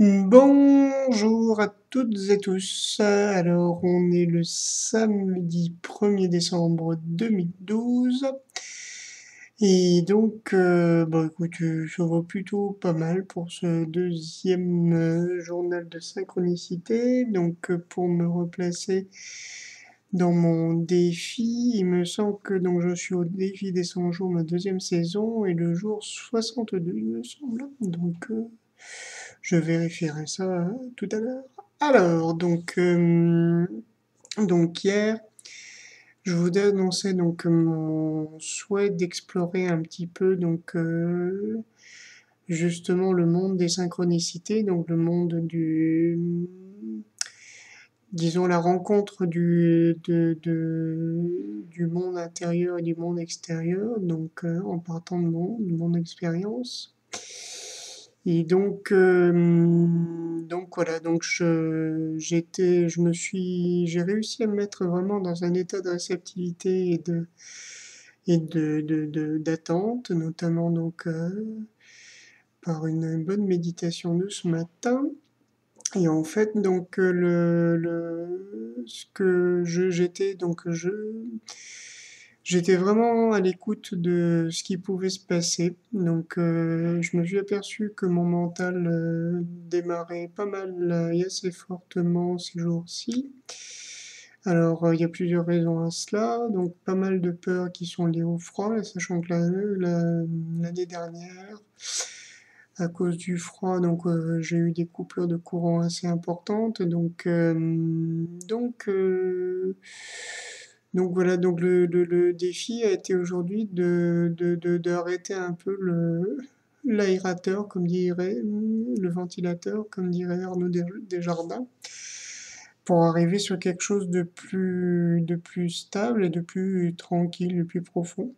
Bonjour à toutes et tous. Alors, on est le samedi 1er décembre 2012. Et donc, bah écoute, ça va plutôt pas mal pour ce deuxième journal de synchronicité. Donc, pour me replacer dans mon défi, il me semble que donc je suis au défi des 100 jours, ma deuxième saison, et le jour 62, il me semble. Donc, je vérifierai ça tout à l'heure. Alors, donc hier, je vous annonçais donc mon souhait d'explorer un petit peu justement le monde des synchronicités, donc le monde disons la rencontre du monde intérieur et du monde extérieur, donc en partant de mon expérience. Et donc voilà, donc j'ai réussi à me mettre vraiment dans un état de réceptivité d'attente, notamment par une bonne méditation de ce matin. Et en fait, donc ce que j'étais vraiment à l'écoute de ce qui pouvait se passer. Donc, je me suis aperçu que mon mental démarrait pas mal et assez fortement ces jours-ci. Alors, il y a plusieurs raisons à cela. Donc, pas mal de peurs qui sont liées au froid, sachant que l'année dernière, à cause du froid, donc j'ai eu des coupures de courant assez importantes. Donc voilà, donc le défi a été aujourd'hui d'arrêter un peu l'aérateur, comme dirait le ventilateur, comme dirait Arnaud Desjardins, pour arriver sur quelque chose de plus stable et de plus tranquille, de plus profond.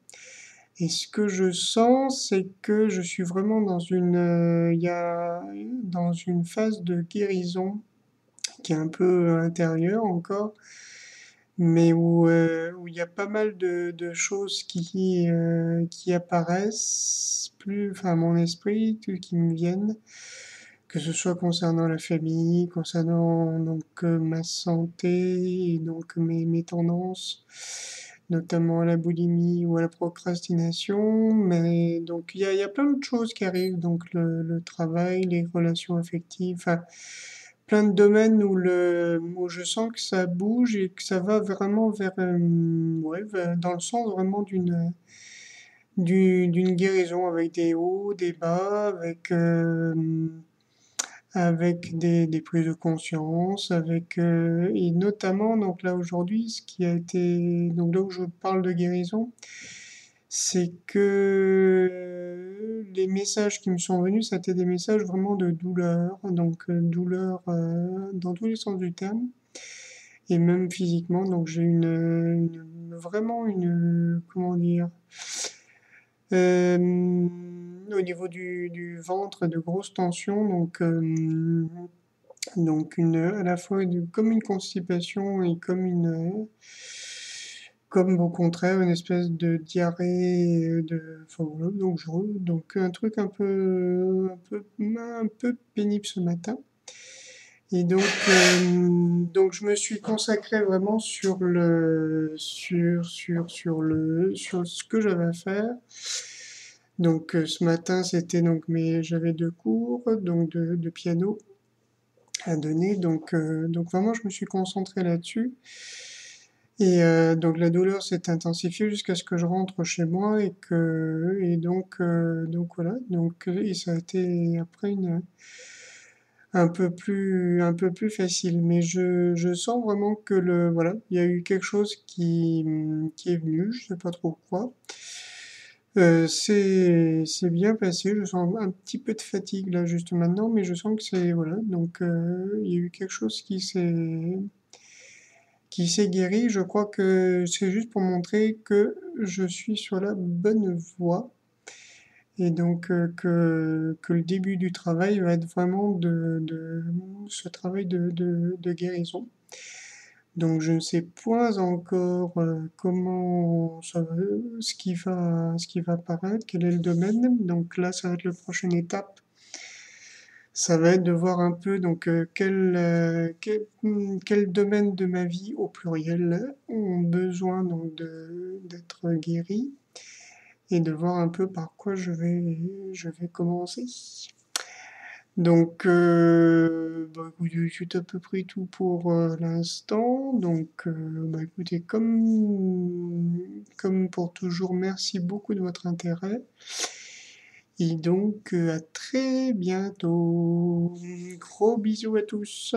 Et ce que je sens, c'est que je suis vraiment dans une phase de guérison qui est un peu intérieure encore, mais où il y a pas mal de choses qui apparaissent plus, enfin, à mon esprit, qui me viennent, que ce soit concernant la famille, concernant ma santé, et donc mes tendances, notamment à la boulimie ou à la procrastination. Mais donc il y a plein de choses qui arrivent, donc le travail, les relations affectives, enfin, plein de domaines où je sens que ça bouge et que ça va vraiment dans le sens vraiment d'une guérison, avec des hauts, des bas, avec des prises de conscience, et notamment, donc là aujourd'hui, ce qui a été, donc là où je parle de guérison, c'est que les messages qui me sont venus, c'était des messages vraiment de douleur, donc douleur dans tous les sens du terme, et même physiquement. Donc j'ai vraiment comment dire, au niveau du ventre, de grosses tensions, donc à la fois comme une constipation et comme au contraire une espèce de diarrhée, enfin voilà, donc un truc un peu pénible ce matin. Et donc je me suis consacré vraiment sur ce que j'avais à faire. Donc ce matin, j'avais 2 cours de piano à donner. Donc vraiment, je me suis concentré là-dessus. Et donc la douleur s'est intensifiée jusqu'à ce que je rentre chez moi donc voilà. Et ça a été après un peu plus facile. Mais je sens vraiment que voilà, il y a eu quelque chose qui est venu, je sais pas trop quoi. C'est bien passé, je sens un petit peu de fatigue là juste maintenant, mais je sens que voilà, donc il y a eu quelque chose qui s'est guéri. Je crois que c'est juste pour montrer que je suis sur la bonne voie, et donc que le début du travail va être vraiment ce travail de guérison. Donc je ne sais point encore comment ce qui va apparaître, quel est le domaine. Donc là, ça va être la prochaine étape. Ça va être de voir un peu donc, quel domaine de ma vie, au pluriel, ont besoin donc d'être guéris et de voir un peu par quoi je vais commencer. Donc, bah, écoutez, c'est à peu près tout pour, l'instant. Donc, bah, écoutez, comme pour toujours, merci beaucoup de votre intérêt et donc, à très bientôt. Gros bisous à tous.